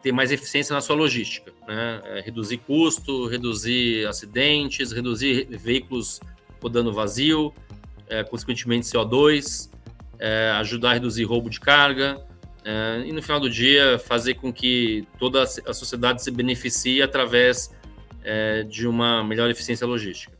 ter mais eficiência na sua logística, né? Reduzir custo, reduzir acidentes, reduzir veículos rodando vazio, consequentemente CO2, ajudar a reduzir roubo de carga, e no final do dia fazer com que toda a sociedade se beneficie através de uma melhor eficiência logística.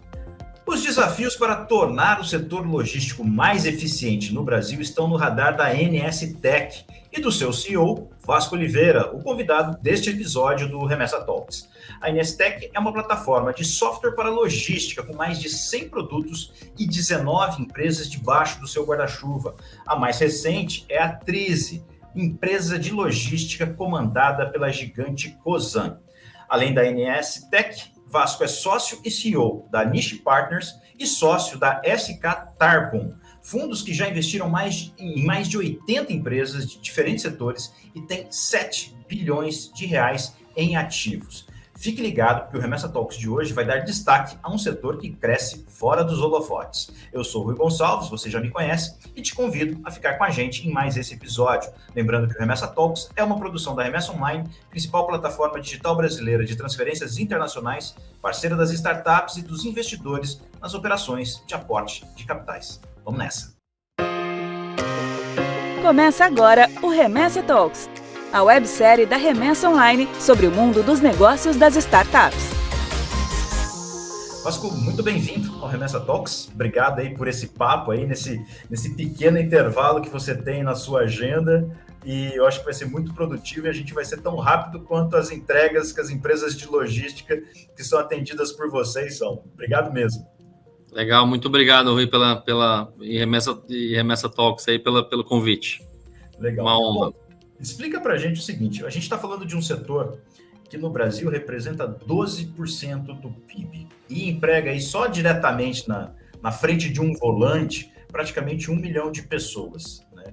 Os desafios para tornar o setor logístico mais eficiente no Brasil estão no radar da NS Tech e do seu CEO, Vasco Oliveira, o convidado deste episódio do Remessa Talks. A NS Tech é uma plataforma de software para logística com mais de 100 produtos e 19 empresas debaixo do seu guarda-chuva. A mais recente é a Trize, empresa de logística comandada pela gigante Cosan. Além da NS Tech, Vasco é sócio e CEO da Niche Partners e sócio da SK Tarpon, fundos que já investiram em mais de 80 empresas de diferentes setores e tem 7 bilhões de reais em ativos. Fique ligado, porque o Remessa Talks de hoje vai dar destaque a um setor que cresce fora dos holofotes. Eu sou o Rui Gonçalves, você já me conhece, e te convido a ficar com a gente em mais esse episódio. Lembrando que o Remessa Talks é uma produção da Remessa Online, principal plataforma digital brasileira de transferências internacionais, parceira das startups e dos investidores nas operações de aporte de capitais. Vamos nessa! Começa agora o Remessa Talks, a websérie da Remessa Online sobre o mundo dos negócios das startups. Vasco, muito bem-vindo ao Remessa Talks. Obrigado aí por esse papo aí, nesse pequeno intervalo que você tem na sua agenda. E eu acho que vai ser muito produtivo e a gente vai ser tão rápido quanto as entregas que as empresas de logística que são atendidas por vocês são. Obrigado mesmo. Legal, muito obrigado, Rui, pela Remessa Talks aí, pelo convite. Legal. Uma honra. Bom, explica para a gente o seguinte, a gente está falando de um setor que no Brasil representa 12% do PIB e emprega aí só diretamente na frente de um volante praticamente 1 milhão de pessoas, né?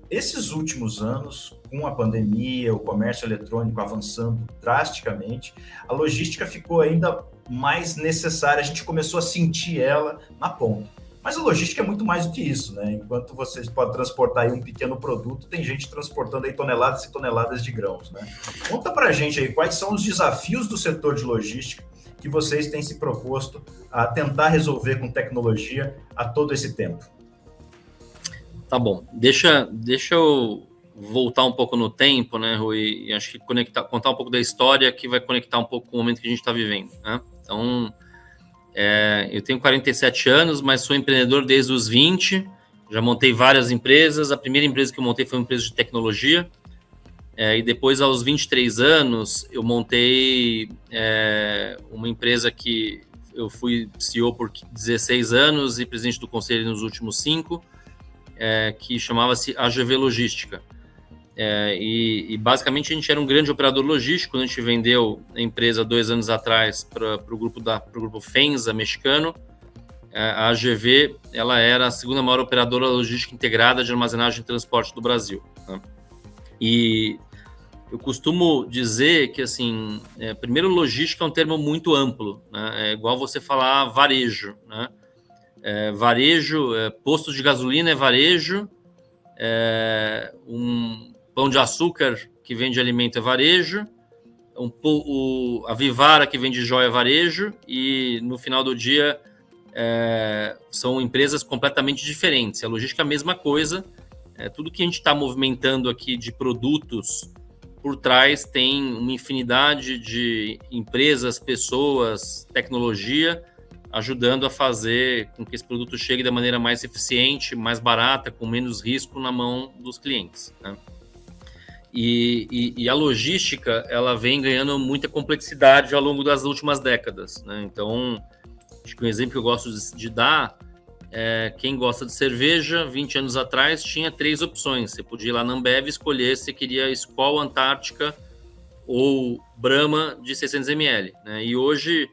Esses últimos anos, com a pandemia, o comércio eletrônico avançando drasticamente, a logística ficou ainda mais necessária, a gente começou a sentir ela na ponta. Mas a logística é muito mais do que isso, né? Enquanto você pode transportar aí um pequeno produto, tem gente transportando aí toneladas e toneladas de grãos, né? Conta pra gente aí quais são os desafios do setor de logística que vocês têm se proposto a tentar resolver com tecnologia a todo esse tempo. Tá bom, deixa eu voltar um pouco no tempo, né, Rui, e acho que contar um pouco da história que vai conectar um pouco com o momento que a gente está vivendo, né? Então, eu tenho 47 anos, mas sou empreendedor desde os 20, já montei várias empresas. A primeira empresa que eu montei foi uma empresa de tecnologia, e depois, aos 23 anos, eu montei uma empresa que eu fui CEO por 16 anos e presidente do conselho nos últimos 5, que chamava-se AGV Logística. E basicamente a gente era um grande operador logístico. Quando a gente vendeu a empresa 2 anos atrás para o grupo FEMSA mexicano, a AGV ela era a segunda maior operadora logística integrada de armazenagem e transporte do Brasil, né? E eu costumo dizer que, assim, primeiro, logística é um termo muito amplo, né? É igual você falar varejo, né? Varejo, postos de gasolina é varejo, um pão de açúcar que vende alimento é varejo, a Vivara que vende joia é varejo, e no final do dia são empresas completamente diferentes. A logística é a mesma coisa, tudo que a gente está movimentando aqui de produtos, por trás tem uma infinidade de empresas, pessoas, tecnologia, ajudando a fazer com que esse produto chegue da maneira mais eficiente, mais barata, com menos risco na mão dos clientes, né? E a logística, ela vem ganhando muita complexidade ao longo das últimas décadas, né? Então, acho que um exemplo que eu gosto de dar é quem gosta de cerveja. 20 anos atrás tinha 3 opções. Você podia ir lá na Ambev e escolher se você queria Skol Antártica ou Brahma de 600 ml, né? E hoje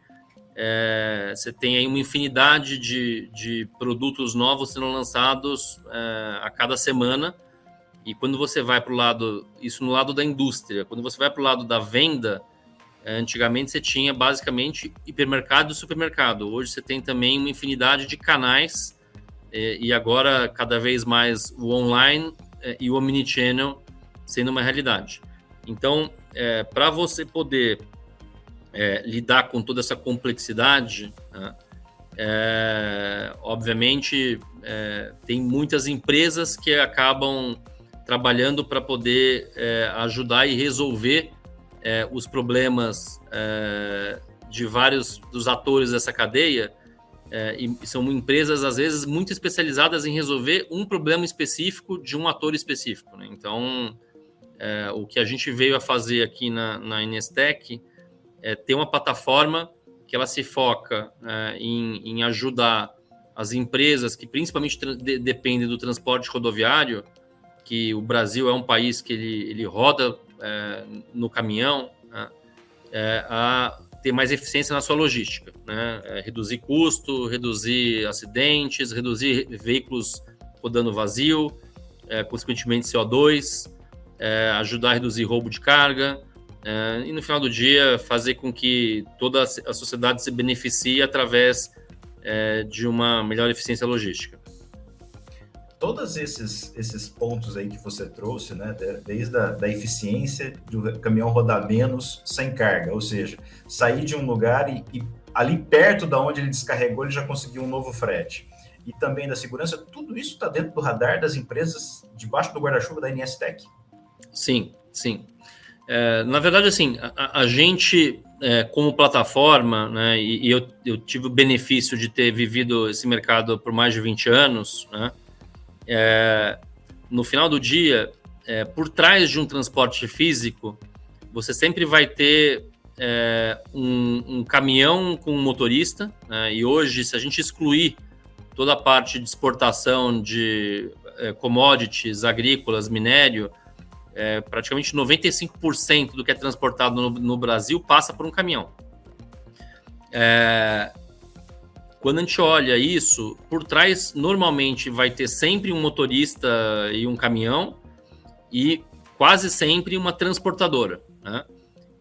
você tem aí uma infinidade de produtos novos sendo lançados a cada semana. E quando você vai para o lado, isso no lado da indústria, quando você vai para o lado da venda, antigamente você tinha basicamente hipermercado e supermercado. Hoje você tem também uma infinidade de canais, e agora cada vez mais o online e o omnichannel sendo uma realidade. Então, para você poder lidar com toda essa complexidade, né, obviamente, tem muitas empresas que acabam trabalhando para poder ajudar e resolver os problemas de vários dos atores dessa cadeia, e são empresas, às vezes, muito especializadas em resolver um problema específico de um ator específico, né? Então, o que a gente veio a fazer aqui na Inestec é ter uma plataforma que ela se foca em ajudar as empresas que principalmente dependem do transporte rodoviário, que o Brasil é um país que ele roda no caminhão, né, a ter mais eficiência na sua logística, né? Reduzir custo, reduzir acidentes, reduzir veículos rodando vazio, consequentemente CO2, ajudar a reduzir roubo de carga, e no final do dia fazer com que toda a sociedade se beneficie através de uma melhor eficiência logística. Todos esses pontos aí que você trouxe, né, desde da eficiência do caminhão rodar menos sem carga, ou seja, sair de um lugar e ali perto da onde ele descarregou, ele já conseguiu um novo frete. E também da segurança, tudo isso está dentro do radar das empresas, debaixo do guarda-chuva da Inestec? Sim. Na verdade, assim, a gente, como plataforma, né, e eu tive o benefício de ter vivido esse mercado por mais de 20 anos, né, no final do dia, por trás de um transporte físico, você sempre vai ter um caminhão com um motorista, né, e hoje, se a gente excluir toda a parte de exportação de commodities agrícolas, minério, praticamente 95% do que é transportado no Brasil passa por um caminhão. Quando a gente olha isso, por trás normalmente vai ter sempre um motorista e um caminhão e quase sempre uma transportadora, né?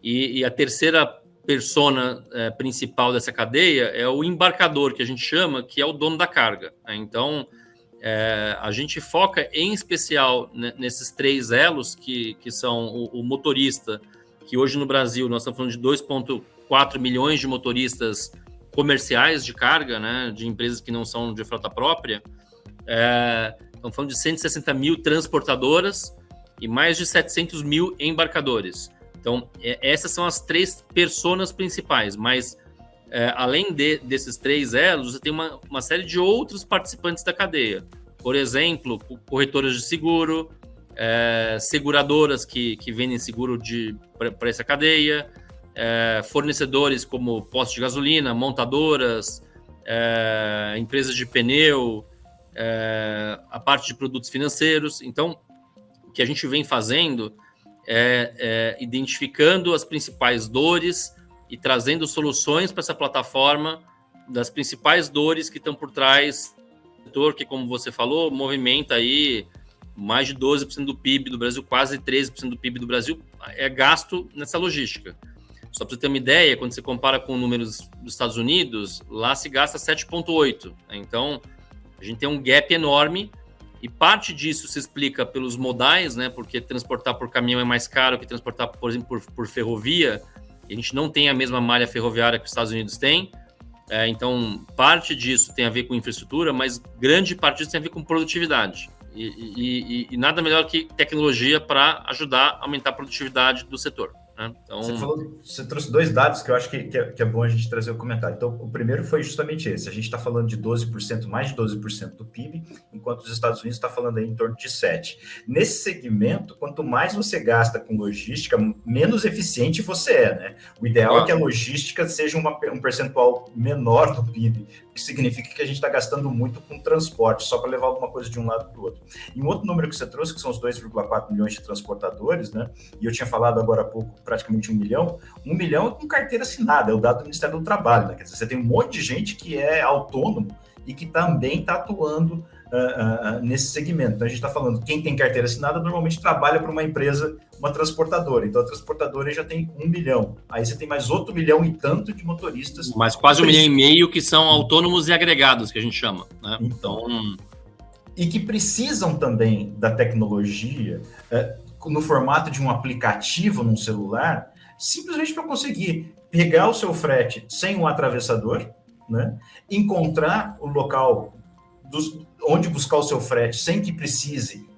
E a terceira persona principal dessa cadeia é o embarcador, que a gente chama, que é o dono da carga, né? Então, a gente foca em especial nesses 3 elos que são o motorista, que hoje no Brasil nós estamos falando de 2,4 milhões de motoristas comerciais de carga, né, de empresas que não são de frota própria. Estamos falando de 160 mil transportadoras e mais de 700 mil embarcadores. Então, essas são as 3 personas principais, mas além desses 3 elos, você tem uma série de outros participantes da cadeia. Por exemplo, corretoras de seguro, seguradoras que vendem seguro para essa cadeia, fornecedores como postos de gasolina, montadoras, empresas de pneu, a parte de produtos financeiros. Então, o que a gente vem fazendo é identificando as principais dores e trazendo soluções para essa plataforma das principais dores que estão por trás do setor, que, como você falou, movimenta aí mais de 12% do PIB do Brasil, quase 13% do PIB do Brasil é gasto nessa logística. Só para você ter uma ideia, quando você compara com números dos Estados Unidos, lá se gasta 7,8%. Então, a gente tem um gap enorme e parte disso se explica pelos modais, né? Porque transportar por caminhão é mais caro que transportar, por exemplo, por ferrovia. A gente não tem a mesma malha ferroviária que os Estados Unidos têm. Então, parte disso tem a ver com infraestrutura, mas grande parte disso tem a ver com produtividade. E nada melhor que tecnologia para ajudar a aumentar a produtividade do setor, né? Então, você trouxe 2 dados que eu acho que é bom a gente trazer o comentário. Então, o primeiro foi justamente esse. A gente está falando de 12%, mais de 12% do PIB, enquanto os Estados Unidos está falando aí em torno de 7%. Nesse segmento, quanto mais você gasta com logística, menos eficiente você é, né? O ideal é que a logística seja um percentual menor do PIB, que significa que a gente está gastando muito com transporte, só para levar alguma coisa de um lado para o outro. E um outro número que você trouxe, que são os 2,4 milhões de transportadores, né? E eu tinha falado agora há pouco, praticamente 1 milhão. 1 milhão é com carteira assinada, é o dado do Ministério do Trabalho, né? Quer dizer, você tem um monte de gente que é autônomo e que também está atuando nesse segmento. Então, a gente está falando, quem tem carteira assinada normalmente trabalha para uma empresa, uma transportadora. Então, a transportadora já tem 1 milhão. Aí você tem mais outro 1 milhão e tanto de motoristas. Mais quase 1,5 milhão que são autônomos e agregados, que a gente chama, né? Então, e que precisam também da tecnologia. no formato de um aplicativo num celular, simplesmente para conseguir pegar o seu frete sem um atravessador, né? Encontrar o local onde buscar o seu frete sem que precise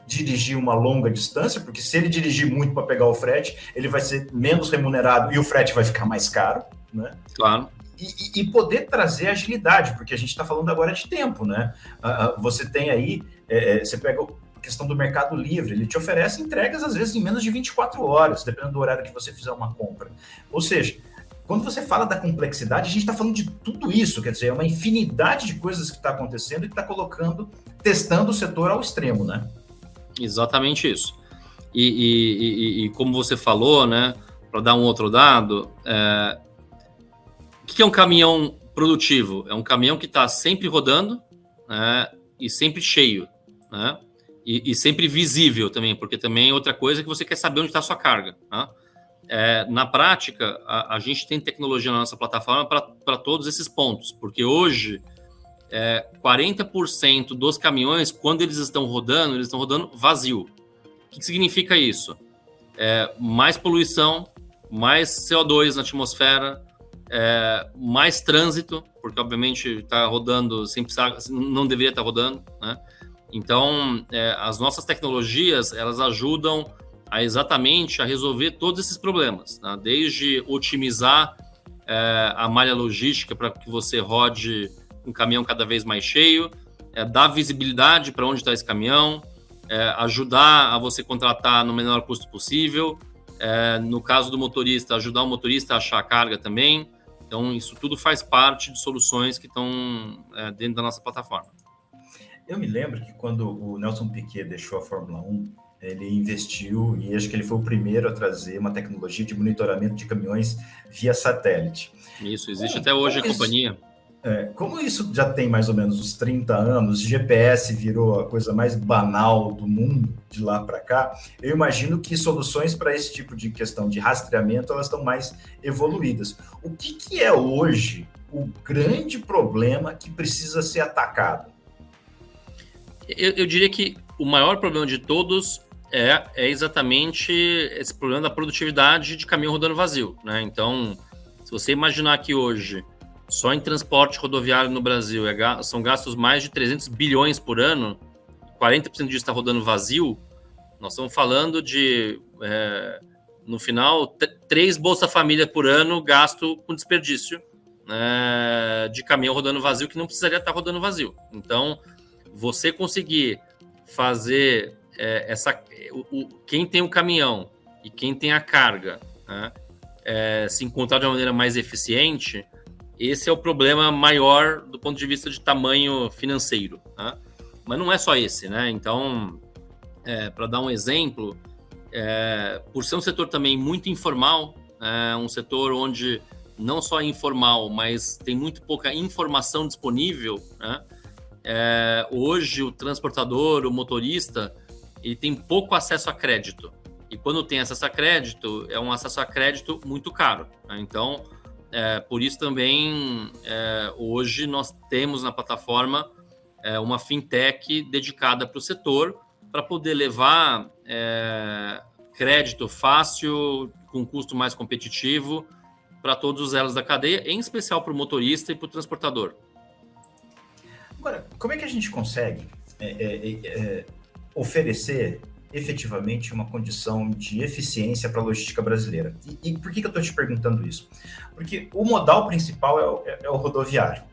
dirigir uma longa distância, porque se ele dirigir muito para pegar o frete, ele vai ser menos remunerado e o frete vai ficar mais caro, né? Claro. E poder trazer agilidade, porque a gente está falando agora de tempo, né? Você tem aí, você pega a questão do Mercado Livre, ele te oferece entregas, às vezes, em menos de 24 horas, dependendo do horário que você fizer uma compra. Ou seja, quando você fala da complexidade, a gente está falando de tudo isso, quer dizer, é uma infinidade de coisas que está acontecendo e que está testando o setor ao extremo, né? Exatamente isso. E como você falou, né, para dar um outro dado, o que é um caminhão produtivo? É um caminhão que está sempre rodando, né, e sempre cheio, né, e sempre visível também, porque também é outra coisa que você quer saber onde está a sua carga, né? Na prática, a gente tem tecnologia na nossa plataforma para todos esses pontos, porque hoje 40% dos caminhões, quando eles estão rodando vazio. O que significa isso? Mais poluição, mais CO2 na atmosfera, mais trânsito, porque obviamente está rodando sem precisar, não deveria estar rodando, né? Então, as nossas tecnologias, elas ajudam exatamente a resolver todos esses problemas, né? Desde otimizar a malha logística para que você rode um caminhão cada vez mais cheio, dar visibilidade para onde está esse caminhão, ajudar a você contratar no menor custo possível, no caso do motorista, ajudar o motorista a achar a carga também. Então, isso tudo faz parte de soluções que estão dentro da nossa plataforma. Eu me lembro que quando o Nelson Piquet deixou a Fórmula 1, ele investiu, e acho que ele foi o primeiro a trazer uma tecnologia de monitoramento de caminhões via satélite. Isso, existe até hoje a companhia. Como isso já tem mais ou menos uns 30 anos, GPS virou a coisa mais banal do mundo de lá para cá, eu imagino que soluções para esse tipo de questão de rastreamento, elas estão mais evoluídas. O que é hoje o grande problema que precisa ser atacado? Eu diria que o maior problema de todos é exatamente esse problema da produtividade de caminhão rodando vazio, né? Então, se você imaginar que hoje, só em transporte rodoviário no Brasil, são gastos mais de 300 bilhões por ano, 40% disso está rodando vazio, nós estamos falando de, no final, 3 Bolsa Família por ano gasto com desperdício, de caminhão rodando vazio que não precisaria estar rodando vazio. Então, você conseguir fazer quem tem o caminhão e quem tem a carga, né, se encontrar de uma maneira mais eficiente, esse é o problema maior do ponto de vista de tamanho financeiro, né? Mas não é só esse, né? Então, para dar um exemplo, por ser um setor também muito informal, um setor onde não só é informal, mas tem muito pouca informação disponível, né? Hoje o transportador, o motorista, ele tem pouco acesso a crédito. E quando tem acesso a crédito, é um acesso a crédito muito caro, né? Então, por isso também, hoje nós temos na plataforma uma fintech dedicada para o setor, para poder levar crédito fácil, com custo mais competitivo, para todos os elos da cadeia, em especial para o motorista e para o transportador. Agora, como é que a gente consegue oferecer efetivamente uma condição de eficiência para a logística brasileira? E por que eu estou te perguntando isso? Porque o modal principal é o rodoviário.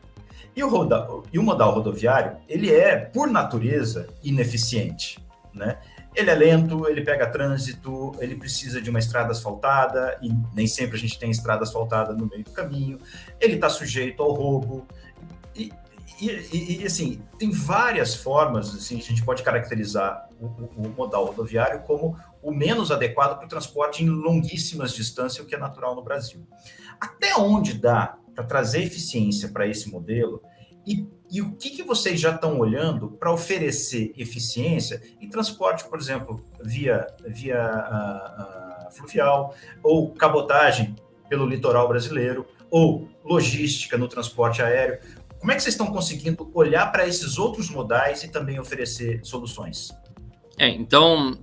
E o modal rodoviário, ele é, por natureza, ineficiente, né? Ele é lento, ele pega trânsito, ele precisa de uma estrada asfaltada, e nem sempre a gente tem estrada asfaltada no meio do caminho, ele está sujeito ao roubo, e assim, tem várias formas, assim, a gente pode caracterizar o modal rodoviário como o menos adequado para o transporte em longuíssimas distâncias, o que é natural no Brasil. Até onde dá para trazer eficiência para esse modelo? E o que vocês já estão olhando para oferecer eficiência em transporte, por exemplo, via fluvial, ou cabotagem pelo litoral brasileiro, ou logística no transporte aéreo? Como é que vocês estão conseguindo olhar para esses outros modais e também oferecer soluções? Então,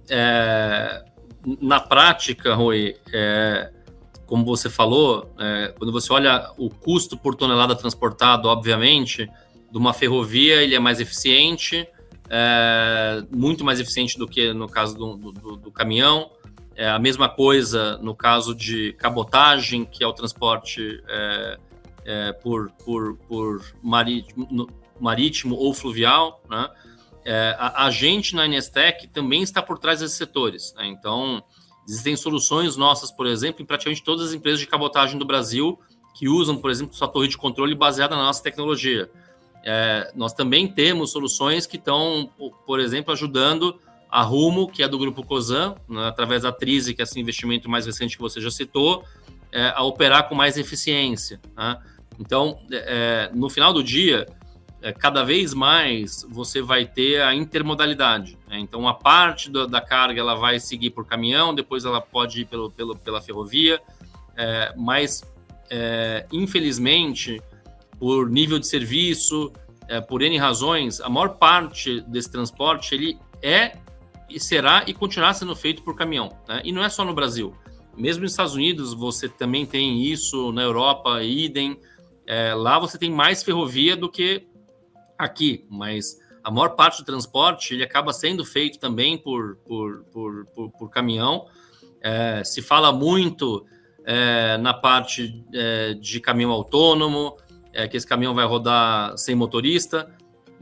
na prática, Rui, como você falou, quando você olha o custo por tonelada transportado, obviamente, de uma ferrovia, ele é mais eficiente, muito mais eficiente do que no caso do caminhão. A mesma coisa no caso de cabotagem, que é o transporte por marítimo ou fluvial, né? A gente na NSTech também está por trás desses setores, né? Então, existem soluções nossas, por exemplo, em praticamente todas as empresas de cabotagem do Brasil que usam, por exemplo, sua torre de controle baseada na nossa tecnologia. Nós também temos soluções que estão, por exemplo, ajudando a Rumo, que é do Grupo Cosan, né, através da Trise, que é esse investimento mais recente que você já citou, a operar com mais eficiência, né? Então, no final do dia, cada vez mais você vai ter a intermodalidade, né? Então, a parte da carga ela vai seguir por caminhão, depois ela pode ir pela ferrovia, mas, infelizmente, por nível de serviço, por N razões, a maior parte desse transporte ele e será e continuará sendo feito por caminhão, né? E não é só no Brasil. Mesmo nos Estados Unidos, você também tem isso, na Europa, idem. Lá você tem mais ferrovia do que aqui, mas a maior parte do transporte ele acaba sendo feito também por caminhão. Se fala muito na parte de caminhão autônomo, que esse caminhão vai rodar sem motorista,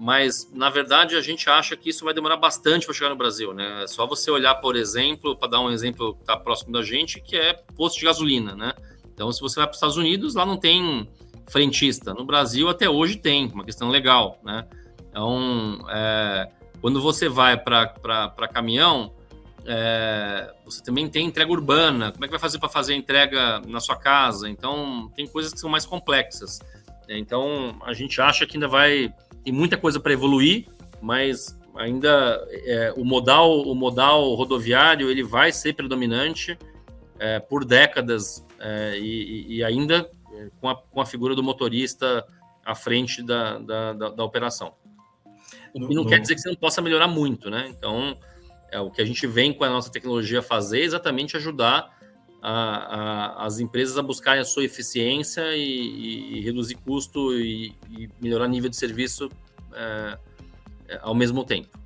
mas, na verdade, a gente acha que isso vai demorar bastante para chegar no Brasil, né? É só você olhar, por exemplo, para dar um exemplo que está próximo da gente, que é posto de gasolina, né? Então, se você vai para os Estados Unidos, lá não tem frentista. No Brasil, até hoje tem, uma questão legal, né? Então, quando você vai para caminhão, você também tem entrega urbana. Como é que vai fazer para fazer a entrega na sua casa? Então, tem coisas que são mais complexas. Então, a gente acha que ainda tem muita coisa para evoluir, mas ainda o modal rodoviário ele vai ser predominante por décadas e ainda com a figura do motorista à frente da operação. O que não quer dizer que você não possa melhorar muito, né? Então, o que a gente vem com a nossa tecnologia fazer é exatamente ajudar as empresas a buscarem a sua eficiência e reduzir custo e melhorar nível de serviço ao mesmo tempo.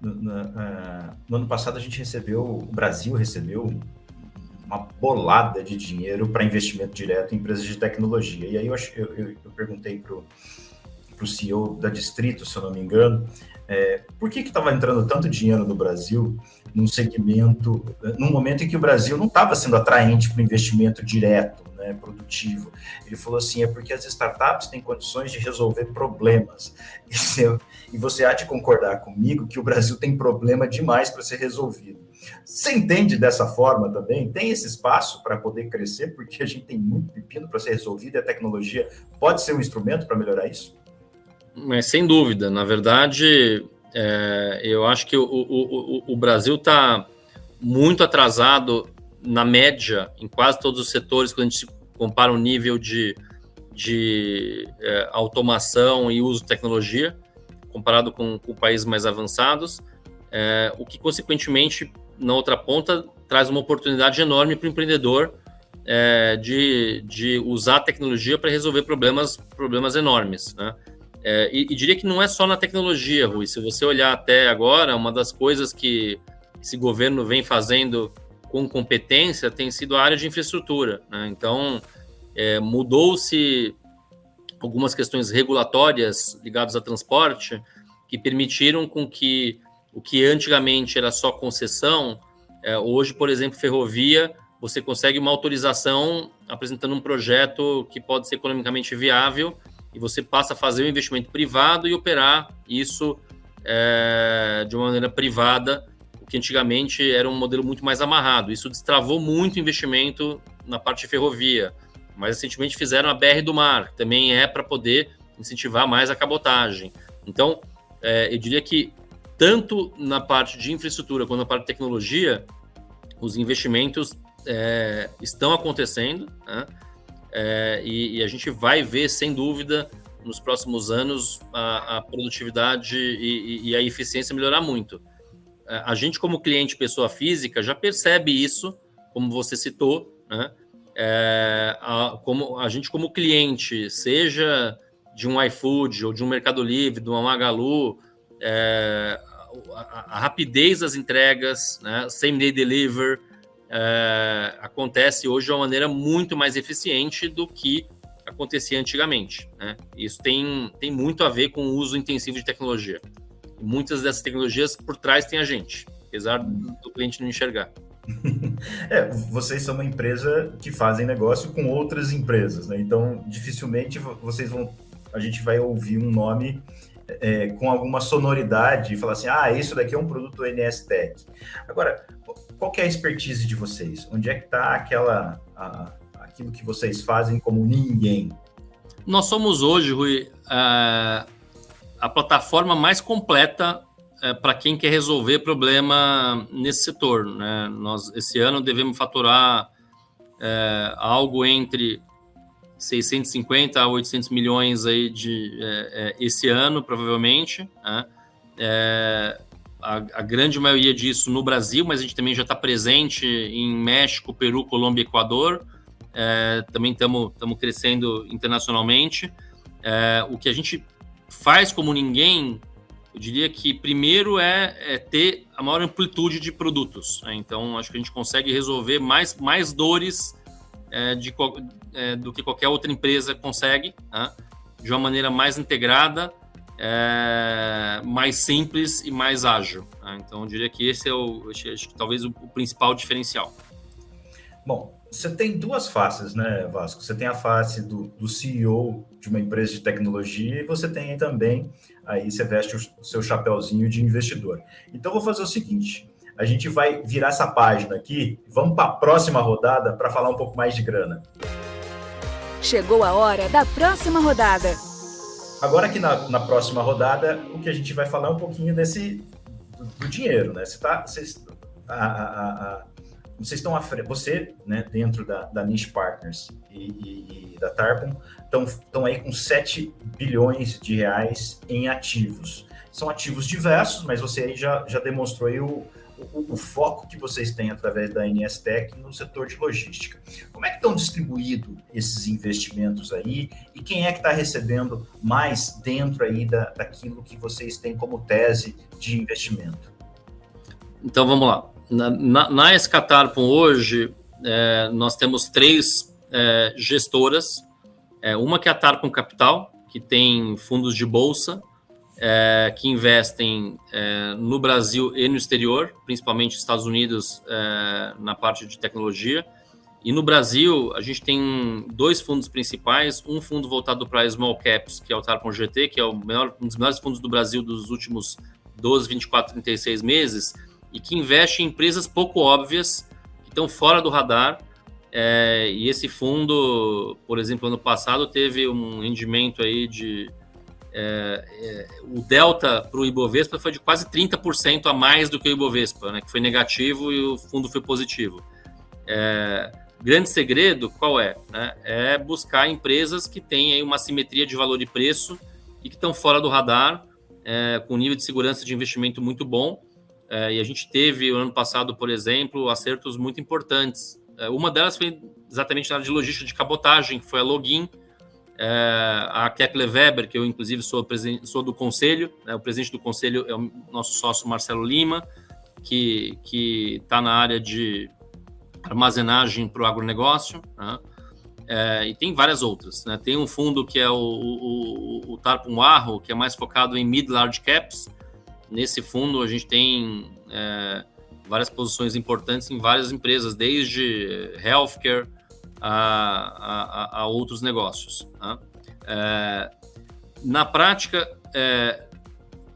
No ano passado o Brasil recebeu uma bolada de dinheiro para investimento direto em empresas de tecnologia. E aí eu perguntei para o CEO da Distrito, se eu não me engano, por que estava entrando tanto dinheiro no Brasil num momento em que o Brasil não estava sendo atraente para o investimento direto, né, produtivo. Ele falou assim, porque as startups têm condições de resolver problemas. E você há de concordar comigo que o Brasil tem problema demais para ser resolvido. Você entende dessa forma também? Tem esse espaço para poder crescer, porque a gente tem muito pepino para ser resolvido e a tecnologia pode ser um instrumento para melhorar isso? Mas sem dúvida, na verdade, eu acho que o Brasil está muito atrasado na média em quase todos os setores quando a gente compara o nível de automação e uso de tecnologia comparado com países mais avançados, o que consequentemente na outra ponta traz uma oportunidade enorme para o empreendedor de usar a tecnologia para resolver problemas enormes, né? E diria que não é só na tecnologia, Rui. Se você olhar até agora, uma das coisas que esse governo vem fazendo com competência tem sido a área de infraestrutura, né? Então, mudou-se algumas questões regulatórias ligadas a transporte que permitiram com que o que antigamente era só concessão, hoje, por exemplo, ferrovia, você consegue uma autorização apresentando um projeto que pode ser economicamente viável e você passa a fazer um investimento privado e operar isso de uma maneira privada, o que antigamente era um modelo muito mais amarrado. Isso destravou muito investimento na parte de ferrovia. Mais recentemente fizeram a BR do Mar, que também para poder incentivar mais a cabotagem. Então, eu diria que tanto na parte de infraestrutura quanto na parte de tecnologia, os investimentos estão acontecendo, né? E a gente vai ver, sem dúvida, nos próximos anos, a produtividade e a eficiência melhorar muito. a gente como cliente pessoa física já percebe isso, como você citou, né? Como a gente como cliente, seja de um iFood ou de um Mercado Livre, de uma Magalu, a rapidez das entregas, né? Same day delivery, acontece hoje de uma maneira muito mais eficiente do que acontecia antigamente, né? Isso tem muito a ver com o uso intensivo de tecnologia. E muitas dessas tecnologias por trás tem a gente, apesar do cliente não enxergar. Vocês são uma empresa que fazem negócio com outras empresas, né? Então, dificilmente a gente vai ouvir um nome com alguma sonoridade e falar assim, isso daqui é um produto NS Tech. Agora, qual que é a expertise de vocês? Onde é que está aquilo que vocês fazem como ninguém? Nós somos hoje, Rui, a plataforma mais completa para quem quer resolver problema nesse setor, né? Nós, esse ano, devemos faturar algo entre 650 a 800 milhões aí esse ano, provavelmente, né? A grande maioria disso no Brasil, mas a gente também já está presente em México, Peru, Colômbia e Equador. Também estamos crescendo internacionalmente. O que a gente faz como ninguém, eu diria que primeiro é ter a maior amplitude de produtos, né? Então, acho que a gente consegue resolver mais dores do que qualquer outra empresa consegue, né? De uma maneira mais integrada, mais simples e mais ágil, né? Então, eu diria que esse acho que talvez o principal diferencial. Bom, você tem duas faces, né, Vasco? Você tem a face do CEO de uma empresa de tecnologia e você tem também, aí você veste o seu chapeuzinho de investidor. Então, vou fazer o seguinte, a gente vai virar essa página aqui, vamos para a próxima rodada para falar um pouco mais de grana. Chegou a hora da próxima rodada. Agora aqui na próxima rodada, o que a gente vai falar é um pouquinho do dinheiro, né? Vocês estão à frente, você, né, dentro da Niche Partners e da Tarpon, estão aí com 7 bilhões de reais em ativos. São ativos diversos, mas você aí já demonstrou aí o foco que vocês têm através da NS Tech no setor de logística. Como é que estão distribuídos esses investimentos aí e quem é que está recebendo mais dentro aí daquilo que vocês têm como tese de investimento? Então, vamos lá. Na SK Tarpon hoje, nós temos 3 gestoras. Uma que é a Tarpon Capital, que tem fundos de bolsa, que investem no Brasil e no exterior, principalmente nos Estados Unidos, na parte de tecnologia. E no Brasil, a gente tem 2 fundos principais, um fundo voltado para Small Caps, que é o Tarpon GT, que é um dos melhores fundos do Brasil dos últimos 12, 24, 36 meses, e que investe em empresas pouco óbvias, que estão fora do radar. E esse fundo, por exemplo, ano passado teve um rendimento aí o delta para o Ibovespa foi de quase 30% a mais do que o Ibovespa, né, que foi negativo e o fundo foi positivo. Grande segredo, qual é? Né? É buscar empresas que têm aí uma simetria de valor e preço e que estão fora do radar, com nível de segurança de investimento muito bom. E a gente teve, no ano passado, por exemplo, acertos muito importantes. Uma delas foi exatamente na área de logística de cabotagem, que foi a Login, a Kepler Weber, que eu, inclusive, sou do conselho, né? O presidente do conselho é o nosso sócio Marcelo Lima, que está na área de armazenagem para o agronegócio, né? E tem várias outras, né? Tem um fundo que é o Tarpon Arro, que é mais focado em mid-large caps. Nesse fundo, a gente tem várias posições importantes em várias empresas, desde healthcare a outros negócios, né? Na prática,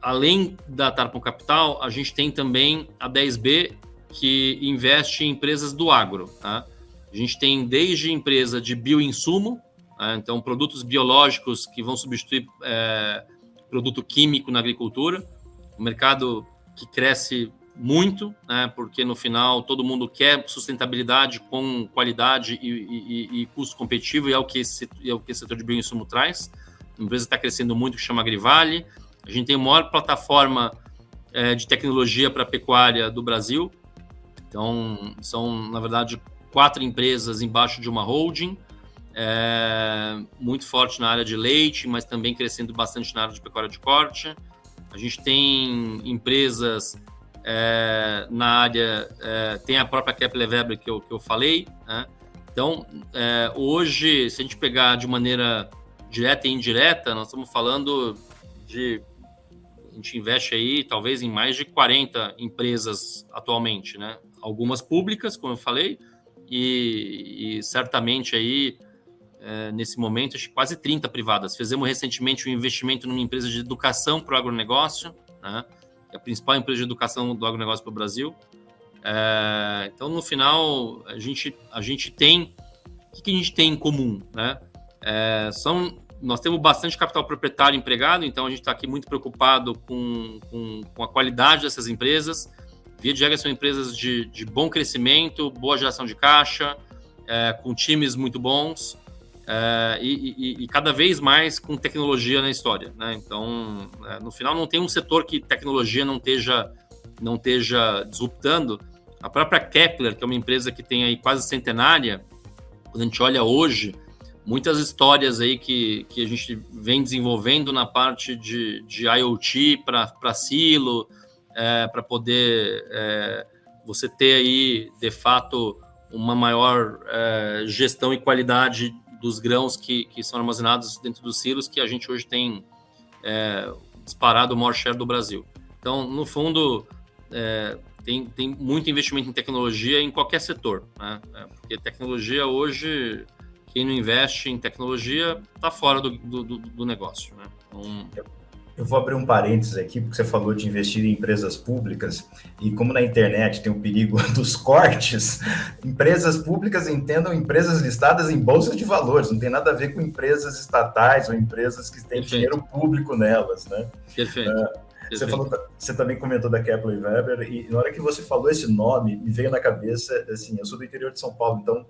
além da Tarpon Capital, a gente tem também a 10B, que investe em empresas do agro, tá? A gente tem desde empresa de bioinsumo, então produtos biológicos que vão substituir produto químico na agricultura, um mercado que cresce muito, né, porque no final todo mundo quer sustentabilidade com qualidade e custo competitivo, e é o que esse setor de bioinsumo traz. A empresa está crescendo muito, que chama Agrivale. A gente tem a maior plataforma de tecnologia para a pecuária do Brasil. Então, são, na verdade, 4 empresas embaixo de uma holding, muito forte na área de leite, mas também crescendo bastante na área de pecuária de corte. A gente tem empresas na área, tem a própria Kepler Weber que eu falei, né? Então, hoje, se a gente pegar de maneira direta e indireta, nós estamos falando a gente investe aí talvez em mais de 40 empresas atualmente, né? Algumas públicas, como eu falei, e certamente aí, nesse momento, acho que quase 30 privadas. Fizemos recentemente um investimento numa empresa de educação para o agronegócio, né? Que é a principal empresa de educação do agronegócio para o Brasil. Então, no final, a gente tem... O que a gente tem em comum, né? Nós temos bastante capital proprietário empregado, então a gente está aqui muito preocupado com a qualidade dessas empresas. Via de regra, são empresas de bom crescimento, boa geração de caixa, com times muito bons, e cada vez mais com tecnologia na história, né? Então, no final, não tem um setor que tecnologia não esteja disruptando. A própria Kepler, que é uma empresa que tem aí quase centenária, quando a gente olha hoje, muitas histórias aí que a gente vem desenvolvendo na parte de IoT para silo, para poder você ter aí, de fato, uma maior gestão e qualidade dos grãos que são armazenados dentro dos silos, que a gente hoje tem disparado o maior share do Brasil. Então, no fundo, tem muito investimento em tecnologia em qualquer setor, né? Porque tecnologia hoje... Quem não investe em tecnologia está fora do negócio, né? Então... Eu vou abrir um parênteses aqui, porque você falou de investir em empresas públicas, e como na internet tem o perigo dos cortes, empresas públicas entendam empresas listadas em bolsas de valores, não tem nada a ver com empresas estatais ou empresas que têm dinheiro público nelas, né? Perfeito. Você também comentou da Kepler Weber, e na hora que você falou esse nome, me veio na cabeça, assim, eu sou do interior de São Paulo, então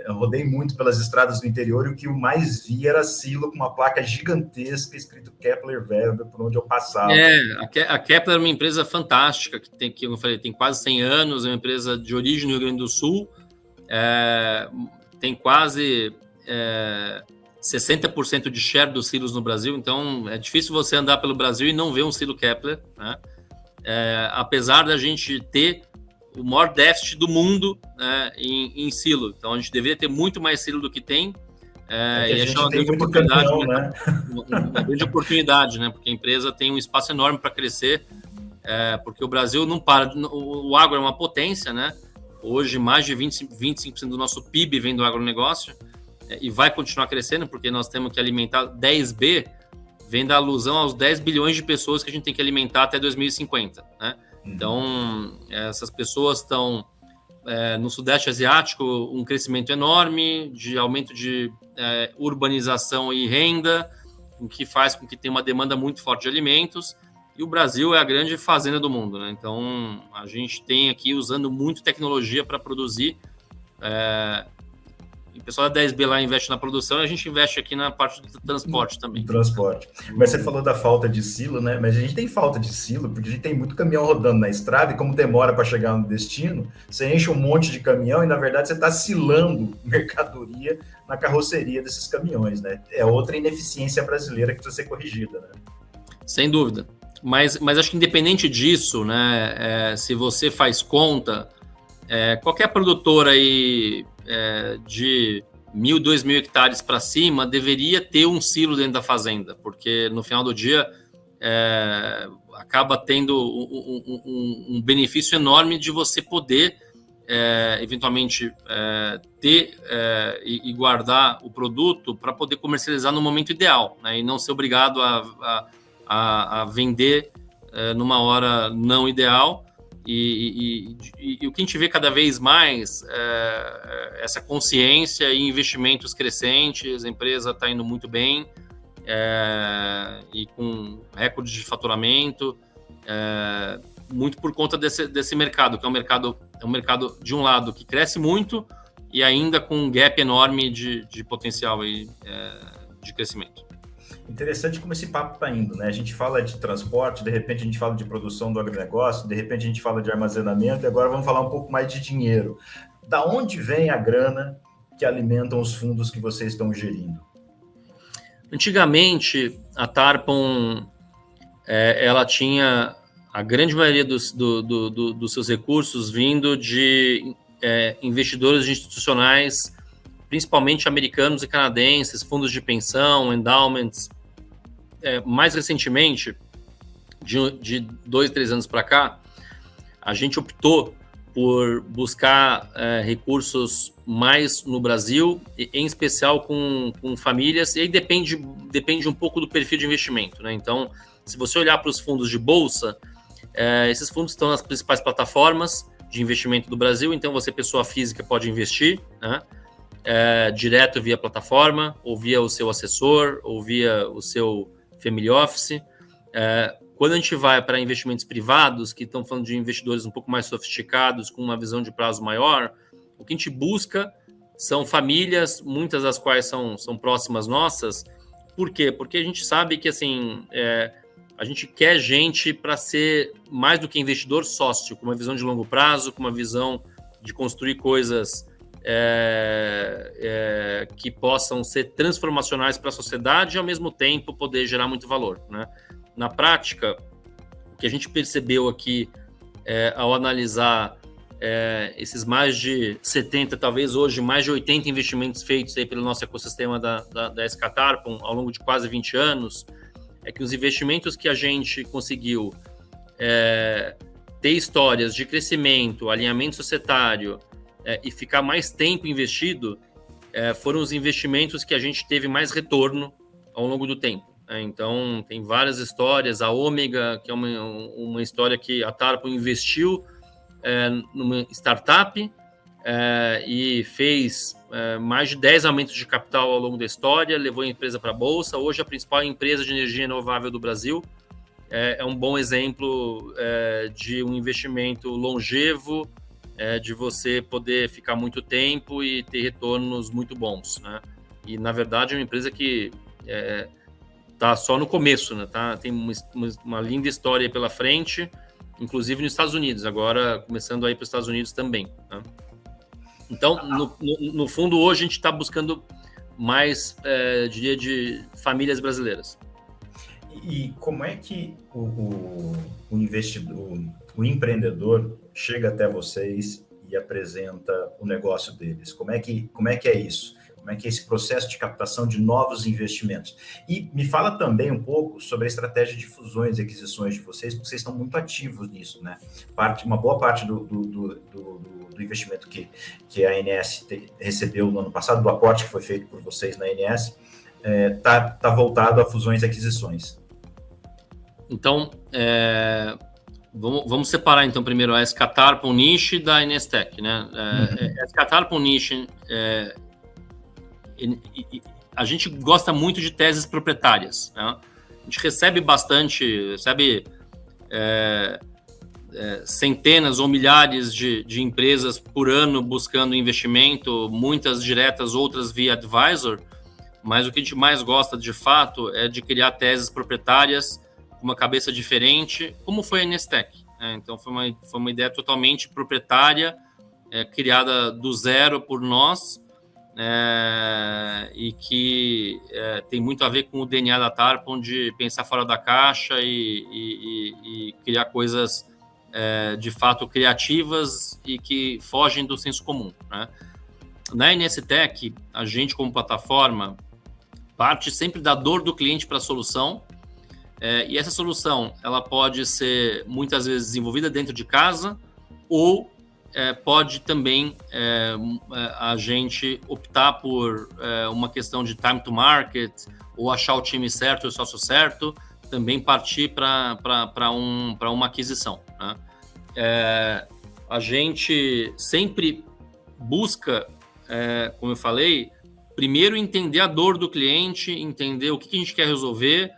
eu rodei muito pelas estradas do interior, e o que eu mais vi era silo com uma placa gigantesca escrito Kepler Weber por onde eu passava. A Kepler é uma empresa fantástica, que eu falei, tem quase 100 anos, é uma empresa de origem no Rio Grande do Sul, tem quase 60% de share dos silos no Brasil, então é difícil você andar pelo Brasil e não ver um silo Kepler, né? Apesar da gente ter o maior déficit do mundo, né, em silo. Então, a gente deveria ter muito mais silo do que tem. E a gente é uma grande oportunidade, campeão, né? Uma grande oportunidade, né? Porque a empresa tem um espaço enorme para crescer, porque o Brasil não para. O agro é uma potência, né? Hoje, mais de 25% do nosso PIB vem do agronegócio, e vai continuar crescendo, porque nós temos que alimentar 10B, vem da alusão aos 10 bilhões de pessoas que a gente tem que alimentar até 2050, né? Então, essas pessoas estão no Sudeste Asiático, um crescimento enorme, de aumento de urbanização e renda, o que faz com que tenha uma demanda muito forte de alimentos, e o Brasil é a grande fazenda do mundo, né? Então, a gente tem aqui usando muito tecnologia para produzir. O pessoal da 10B lá investe na produção, e a gente investe aqui na parte do transporte também. Transporte. Mas você falou da falta de silo, né? Mas a gente tem falta de silo, porque a gente tem muito caminhão rodando na estrada, e como demora para chegar no destino, você enche um monte de caminhão e, na verdade, você está silando mercadoria na carroceria desses caminhões, né? É outra ineficiência brasileira que precisa ser corrigida, né? Sem dúvida. Mas acho que independente disso, né? Se você faz conta, qualquer produtor aí de 1.000, 2.000 hectares para cima deveria ter um silo dentro da fazenda, porque no final do dia acaba tendo um benefício enorme de você poder eventualmente ter e guardar o produto para poder comercializar no momento ideal, né, e não ser obrigado a vender numa hora não ideal. E o que a gente vê cada vez mais é essa consciência e investimentos crescentes, a empresa está indo muito bem, e com recorde de faturamento, muito por conta desse mercado, que é um mercado, de um lado, que cresce muito e ainda com um gap enorme de potencial aí, de crescimento. Interessante como esse papo está indo, né? A gente fala de transporte, de repente a gente fala de produção do agronegócio, de repente a gente fala de armazenamento, e agora vamos falar um pouco mais de dinheiro. Da onde vem a grana que alimentam os fundos que vocês estão gerindo? Antigamente, a Tarpon ela tinha a grande maioria dos seus recursos vindo de investidores institucionais, principalmente americanos e canadenses, fundos de pensão, endowments. Mais recentemente, de 2, 3 anos para cá, a gente optou por buscar recursos mais no Brasil, em especial com famílias, e aí depende um pouco do perfil de investimento, né? Então, se você olhar para os fundos de bolsa, esses fundos estão nas principais plataformas de investimento do Brasil, então você, pessoa física, pode investir, né? Direto via plataforma, ou via o seu assessor, ou via o seu family office. Quando a gente vai para investimentos privados, que estão falando de investidores um pouco mais sofisticados, com uma visão de prazo maior, o que a gente busca são famílias, muitas das quais são próximas nossas. Por quê? Porque a gente sabe que assim, a gente quer gente para ser mais do que investidor, sócio, com uma visão de longo prazo, com uma visão de construir coisas que possam ser transformacionais para a sociedade e, ao mesmo tempo, poder gerar muito valor, né? Na prática, o que a gente percebeu aqui ao analisar esses mais de 70, talvez hoje mais de 80 investimentos feitos aí pelo nosso ecossistema da SK Tarpon ao longo de quase 20 anos, é que os investimentos que a gente conseguiu ter histórias de crescimento, alinhamento societário e ficar mais tempo investido, foram os investimentos que a gente teve mais retorno ao longo do tempo. Então, tem várias histórias. A Ômega, que é uma história que a Tarpon investiu numa startup e fez mais de 10 aumentos de capital ao longo da história, levou a empresa para a Bolsa. Hoje, a principal empresa de energia renovável do Brasil. É um bom exemplo de um investimento longevo, de você poder ficar muito tempo e ter retornos muito bons, né? E, na verdade, é uma empresa que está só no começo, né? Tem uma linda história pela frente, inclusive nos Estados Unidos, agora começando a ir para os Estados Unidos também, né? Então, no fundo, hoje a gente está buscando mais, diria, de famílias brasileiras. E como é que o investidor, o empreendedor chega até vocês e apresenta o negócio deles? Como é que é isso? Como é que é esse processo de captação de novos investimentos? E me fala também um pouco sobre a estratégia de fusões e aquisições de vocês, porque vocês estão muito ativos nisso, né? Uma boa parte do investimento que a ANS recebeu no ano passado, do aporte que foi feito por vocês na ANS, tá voltado a fusões e aquisições. Então, vamos separar então primeiro a SK Tarpon Niche da Inestec, né? A SK Tarpon Niche, a gente gosta muito de teses proprietárias, né? A gente recebe centenas ou milhares de empresas por ano buscando investimento, muitas diretas, outras via advisor, mas o que a gente mais gosta de fato é de criar teses proprietárias com uma cabeça diferente, como foi a Inestec. Então foi uma ideia totalmente proprietária, criada do zero por nós, e que tem muito a ver com o DNA da Tarpon de pensar fora da caixa e criar coisas de fato criativas e que fogem do senso comum, né? Na Inestec, a gente como plataforma parte sempre da dor do cliente para a solução, e essa solução ela pode ser muitas vezes desenvolvida dentro de casa ou pode também a gente optar por uma questão de time to market ou achar o time certo e o sócio certo, também partir para uma aquisição, né? A gente sempre busca, como eu falei, primeiro entender a dor do cliente, entender o que a gente quer resolver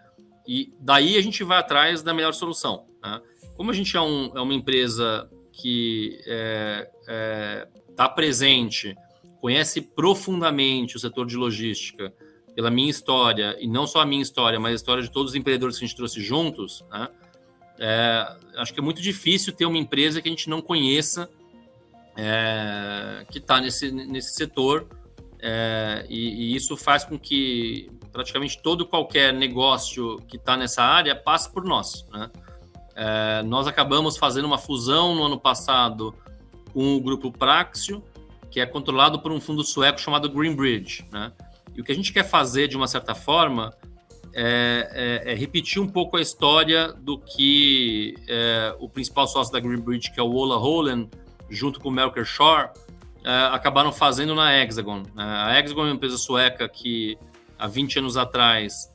e daí a gente vai atrás da melhor solução, né? Como a gente é uma empresa que está presente, conhece profundamente o setor de logística, pela minha história, e não só a minha história, mas a história de todos os empreendedores que a gente trouxe juntos, né? Acho que é muito difícil ter uma empresa que a gente não conheça, que está nesse setor, e isso faz com que praticamente qualquer negócio que está nessa área passe por nós, né? Nós acabamos fazendo uma fusão no ano passado com o grupo Praxio, que é controlado por um fundo sueco chamado Greenbridge, né? E o que a gente quer fazer, de uma certa forma, é repetir um pouco a história do que o principal sócio da Greenbridge, que é o Ola Holland, junto com o Melker Shore, acabaram fazendo na Hexagon. A Hexagon é uma empresa sueca que, há 20 anos atrás,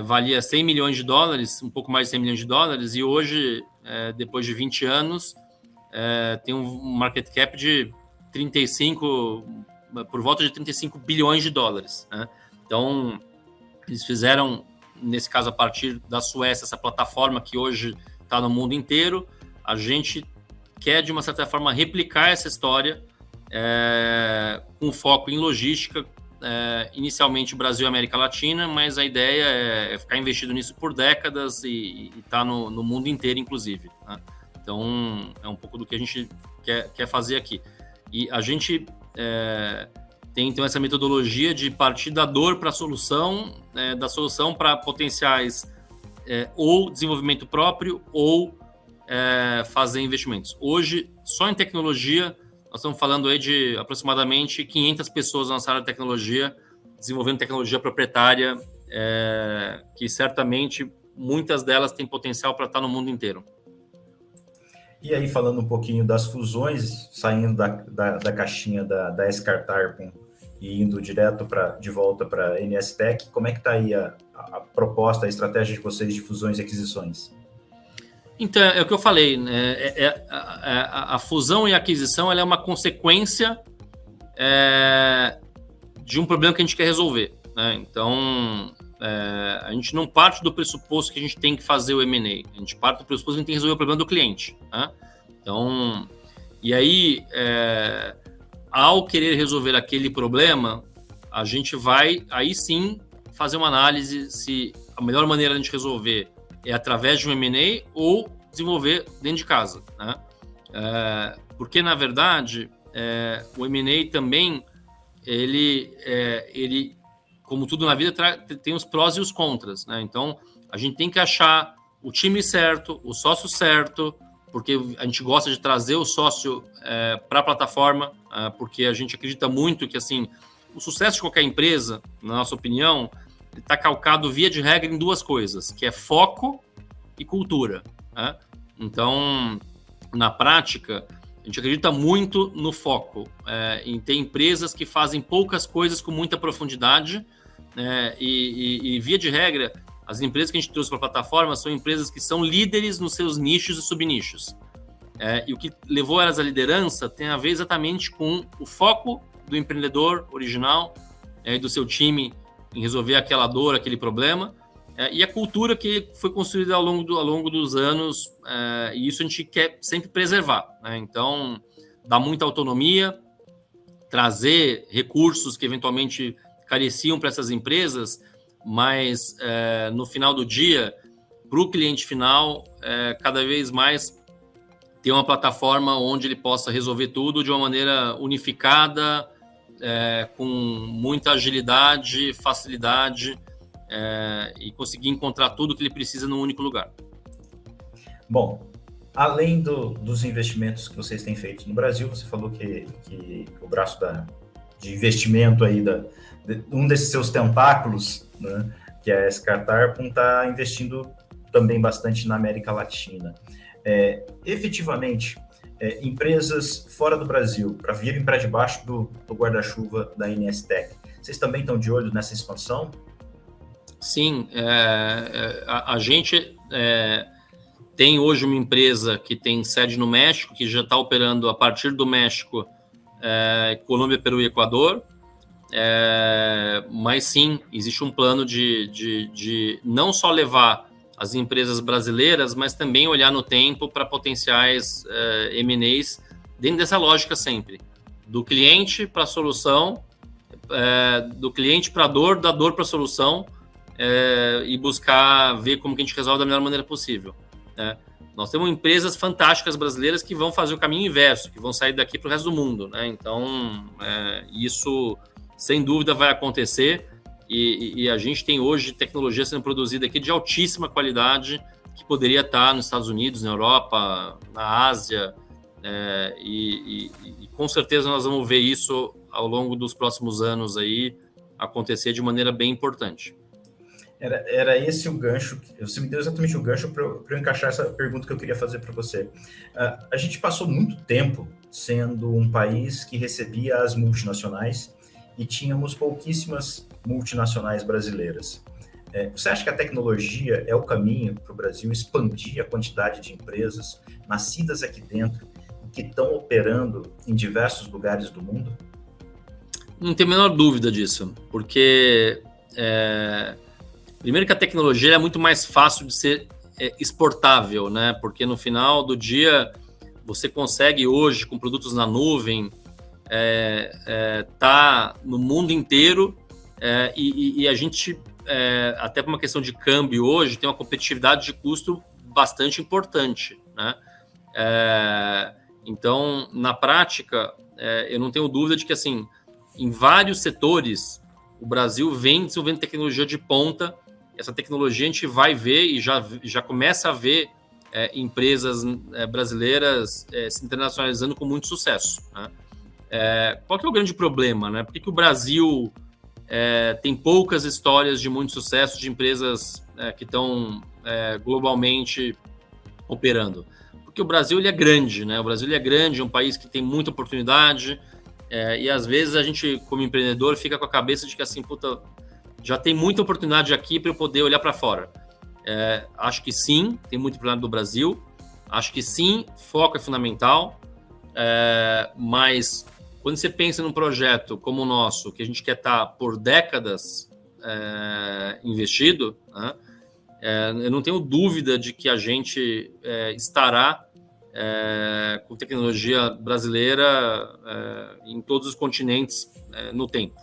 valia 100 milhões de dólares, um pouco mais de 100 milhões de dólares, e hoje, depois de 20 anos, tem um market cap de por volta de 35 bilhões de dólares, né? Então, eles fizeram, nesse caso, a partir da Suécia, essa plataforma que hoje está no mundo inteiro. A gente quer, de uma certa forma, replicar essa história com foco em logística, inicialmente Brasil e América Latina, mas a ideia é ficar investido nisso por décadas e estar no mundo inteiro, inclusive, né? Então, é um pouco do que a gente quer fazer aqui. E a gente tem, então, essa metodologia de partir da dor para a solução, da solução para potenciais ou desenvolvimento próprio ou fazer investimentos. Hoje, só em tecnologia, nós estamos falando aí de aproximadamente 500 pessoas na nossa área de tecnologia, desenvolvendo tecnologia proprietária, que certamente muitas delas têm potencial para estar no mundo inteiro. E aí, falando um pouquinho das fusões, saindo da caixinha da Scartarpon e indo direto de volta para a NSTech, como é que está aí a proposta, a estratégia de vocês de fusões e aquisições? Então, é o que eu falei, né? A fusão e a aquisição, ela é uma consequência de um problema que a gente quer resolver, né? Então, a gente não parte do pressuposto que a gente tem que fazer o M&A, a gente parte do pressuposto que a gente tem que resolver o problema do cliente, né? Então, e aí, ao querer resolver aquele problema, a gente vai, aí sim, fazer uma análise se a melhor maneira de a gente resolver é através de um M&A ou desenvolver dentro de casa, né? Porque, na verdade, o M&A também, ele, como tudo na vida, tem os prós e os contras, né? Então, a gente tem que achar o time certo, o sócio certo, porque a gente gosta de trazer o sócio para a plataforma, porque a gente acredita muito que, assim, o sucesso de qualquer empresa, na nossa opinião, está calcado, via de regra, em duas coisas, que é foco e cultura, né? Então, na prática, a gente acredita muito no foco, em ter empresas que fazem poucas coisas com muita profundidade, e via de regra, as empresas que a gente trouxe para a plataforma são empresas que são líderes nos seus nichos e subnichos. E o que levou elas à liderança tem a ver exatamente com o foco do empreendedor original e do seu time em resolver aquela dor, aquele problema, e a cultura que foi construída ao longo dos anos, e isso a gente quer sempre preservar, né? Então, dar muita autonomia, trazer recursos que eventualmente careciam para essas empresas, mas no final do dia, para o cliente final, cada vez mais ter uma plataforma onde ele possa resolver tudo de uma maneira unificada, com muita agilidade, facilidade, e conseguir encontrar tudo que ele precisa num único lugar. Bom, além dos investimentos que vocês têm feito no Brasil, você falou que o braço de investimento aí, um desses seus tentáculos, né, que é a Scartarpon, está investindo também bastante na América Latina. Efetivamente, empresas fora do Brasil, para virem para debaixo do guarda-chuva da NSTech, vocês também estão de olho nessa expansão? Sim, a gente tem hoje uma empresa que tem sede no México, que já está operando a partir do México, Colômbia, Peru e Equador, mas sim, existe um plano de não só levar as empresas brasileiras, mas também olhar no tempo para potenciais M&As dentro dessa lógica sempre, do cliente para a solução, do cliente para a dor, da dor para a solução, e buscar ver como que a gente resolve da melhor maneira possível, né? Nós temos empresas fantásticas brasileiras que vão fazer o caminho inverso, que vão sair daqui para o resto do mundo, né? Então, isso, sem dúvida, vai acontecer, e a gente tem hoje tecnologia sendo produzida aqui de altíssima qualidade, que poderia estar nos Estados Unidos, na Europa, na Ásia, e com certeza nós vamos ver isso ao longo dos próximos anos aí acontecer de maneira bem importante. Era esse o gancho, você me deu exatamente o gancho para eu encaixar essa pergunta que eu queria fazer para você. A gente passou muito tempo sendo um país que recebia as multinacionais e tínhamos pouquíssimas multinacionais brasileiras. Você acha que a tecnologia é o caminho para o Brasil expandir a quantidade de empresas nascidas aqui dentro e que estão operando em diversos lugares do mundo? Não tenho a menor dúvida disso, porque primeiro que a tecnologia é muito mais fácil de ser exportável, né? Porque no final do dia você consegue hoje, com produtos na nuvem, tá no mundo inteiro, e a gente, até por uma questão de câmbio hoje, tem uma competitividade de custo bastante importante, né? Então, na prática, eu não tenho dúvida de que, assim, em vários setores, o Brasil vem desenvolvendo tecnologia de ponta. Essa tecnologia a gente vai ver e já começa a ver empresas brasileiras se internacionalizando com muito sucesso, né? Qual que é o grande problema, né? Por que o Brasil tem poucas histórias de muito sucesso de empresas que estão globalmente operando? Porque o Brasil ele é grande, né? O Brasil ele é grande, é um país que tem muita oportunidade, e às vezes a gente, como empreendedor, fica com a cabeça de que assim, puta, já tem muita oportunidade aqui para eu poder olhar para fora. Acho que sim, tem muita oportunidade do Brasil. Acho que sim, foco é fundamental. Mas quando você pensa num projeto como o nosso, que a gente quer estar por décadas investido, né, eu não tenho dúvida de que a gente estará com tecnologia brasileira em todos os continentes no tempo.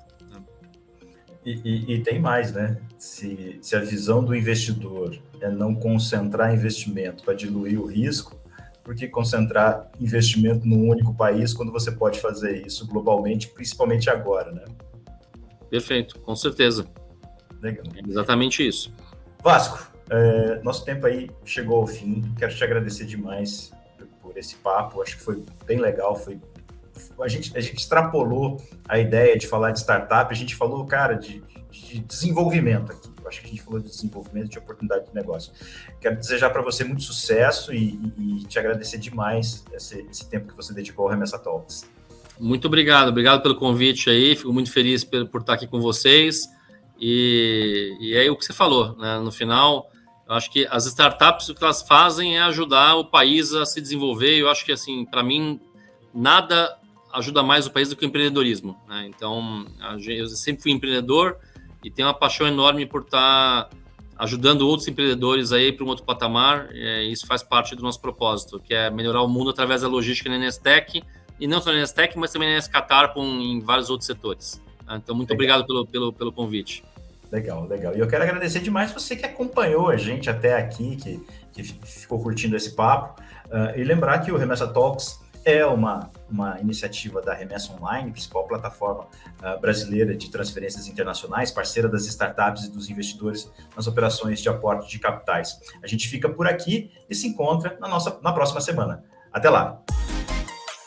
E tem mais, né? Se a visão do investidor é não concentrar investimento para diluir o risco, por que concentrar investimento num único país quando você pode fazer isso globalmente, principalmente agora, né? Perfeito, com certeza. Legal. É exatamente isso. Vasco, nosso tempo aí chegou ao fim. Quero te agradecer demais por esse papo. Acho que foi bem legal, a gente extrapolou a ideia de falar de startup, a gente falou, cara, de desenvolvimento aqui. Eu acho que a gente falou de desenvolvimento, de oportunidade de negócio. Quero desejar para você muito sucesso e te agradecer demais esse tempo que você dedicou ao Remessa Talks. Muito obrigado pelo convite aí, fico muito feliz por estar aqui com vocês. E aí o que você falou, né? No final, eu acho que as startups, o que elas fazem é ajudar o país a se desenvolver. Eu acho que, assim, para mim, nada ajuda mais o país do que o empreendedorismo, né? Então, eu sempre fui empreendedor e tenho uma paixão enorme por estar ajudando outros empreendedores aí para um outro patamar. Isso faz parte do nosso propósito, que é melhorar o mundo através da logística na NSTech, e não só na NSTech, mas também na NS Catar, em vários outros setores. Então, muito obrigado pelo convite. Legal. E eu quero agradecer demais você que acompanhou a gente até aqui, que ficou curtindo esse papo, e lembrar que o Remessa Talks é uma iniciativa da Remessa Online, principal plataforma brasileira de transferências internacionais, parceira das startups e dos investidores nas operações de aporte de capitais. A gente fica por aqui e se encontra na próxima semana. Até lá!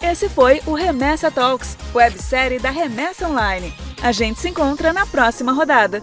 Esse foi o Remessa Talks, websérie da Remessa Online. A gente se encontra na próxima rodada.